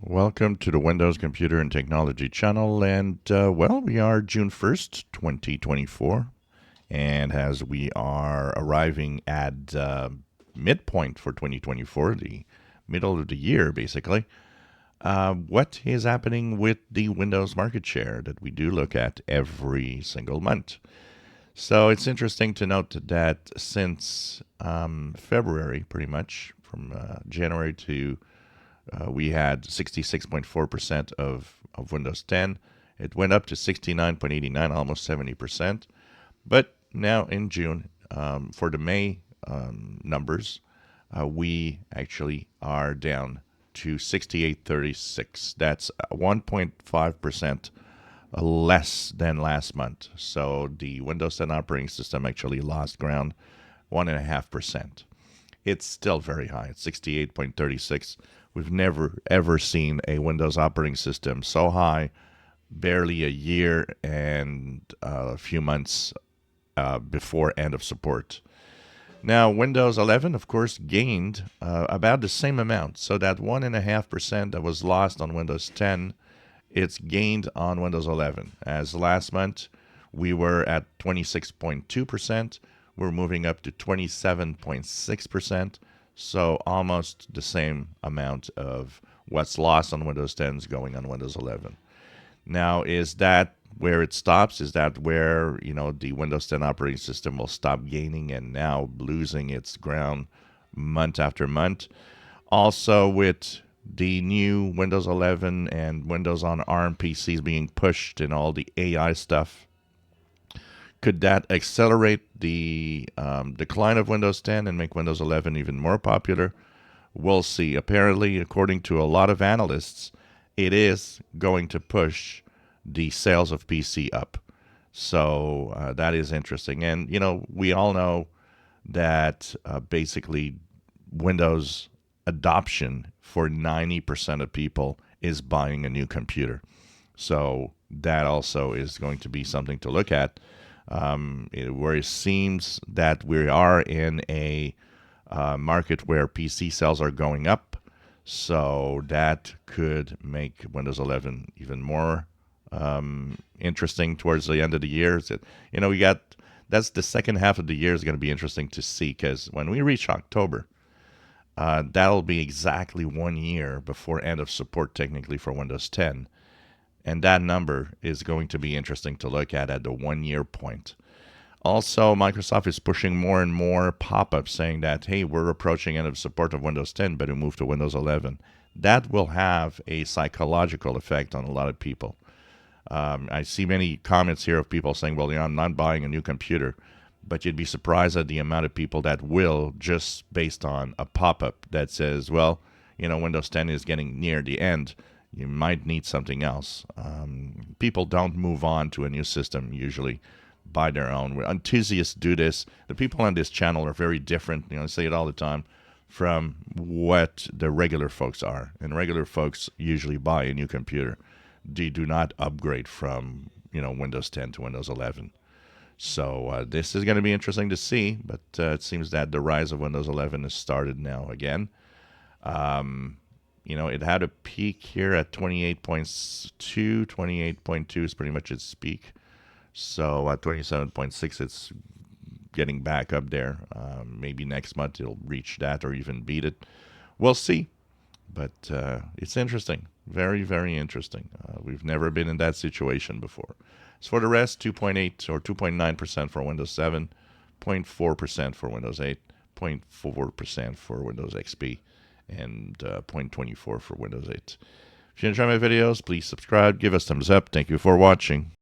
Welcome to the Windows Computer and Technology channel. And, well, we are June 1st, 2024. And as we are arriving at midpoint for 2024, the middle of the year, basically, what is happening with the Windows market share that we do look at every single month? So it's interesting to note that since February, pretty much, from January to we had 66.4% of Windows 10. It went up to 69.89, almost 70%. But now in June, for the May numbers, we actually are down to 68.36. That's 1.5% less than last month. So the Windows 10 operating system actually lost ground 1.5%. It's still very high. It's 68.36. We've never, ever seen a Windows operating system so high, barely a year and a few months before end of support. Now, Windows 11, of course, gained about the same amount. So that 1.5% that was lost on Windows 10, it's gained on Windows 11. As last month, we were at 26.2%. We're moving up to 27.6%. So almost the same amount of what's lost on Windows 10 is going on Windows 11. Now, is that where it stops? Is that where, the Windows 10 operating system will stop gaining and now losing its ground month after month? Also, with the new Windows 11 and Windows on ARM PCs being pushed and all the AI stuff, could that accelerate the decline of Windows 10 and make Windows 11 even more popular? We'll see. Apparently, according to a lot of analysts, it is going to push the sales of PC up. So that is interesting. And, we all know that basically Windows adoption for 90% of people is buying a new computer. So that also is going to be something to look at. Where it seems that we are in a market where PC sales are going up, so that could make Windows 11 even more interesting towards the end of the year. That's the second half of the year is going to be interesting to see, because when we reach October, that'll be exactly 1 year before end of support technically for Windows 10. And that number is going to be interesting to look at the 1 year point. Also, Microsoft is pushing more and more pop-ups saying that, hey, we're approaching end of support of Windows 10, but we move to Windows 11. That will have a psychological effect on a lot of people. I see many comments here of people saying, well, I'm not buying a new computer. But you'd be surprised at the amount of people that will, just based on a pop-up that says, well, Windows 10 is getting near the end. You might need something else. People don't move on to a new system usually by their own. Enthusiasts do this. The people on this channel are very different. I say it all the time, from what the regular folks are. And regular folks usually buy a new computer. They do not upgrade from Windows 10 to Windows 11. So this is going to be interesting to see. But it seems that the rise of Windows 11 has started now again. It had a peak here at 28.2. 28.2 is pretty much its peak. So at 27.6, it's getting back up there. Maybe next month it'll reach that or even beat it. We'll see. But it's interesting. Very, very interesting. We've never been in that situation before. As for the rest, 2.8 or 2.9% for Windows 7, 0.4% for Windows 8, 0.4% for Windows XP, and 0.24 for Windows 8. If you enjoy my videos, please subscribe, give us thumbs up. Thank you for watching.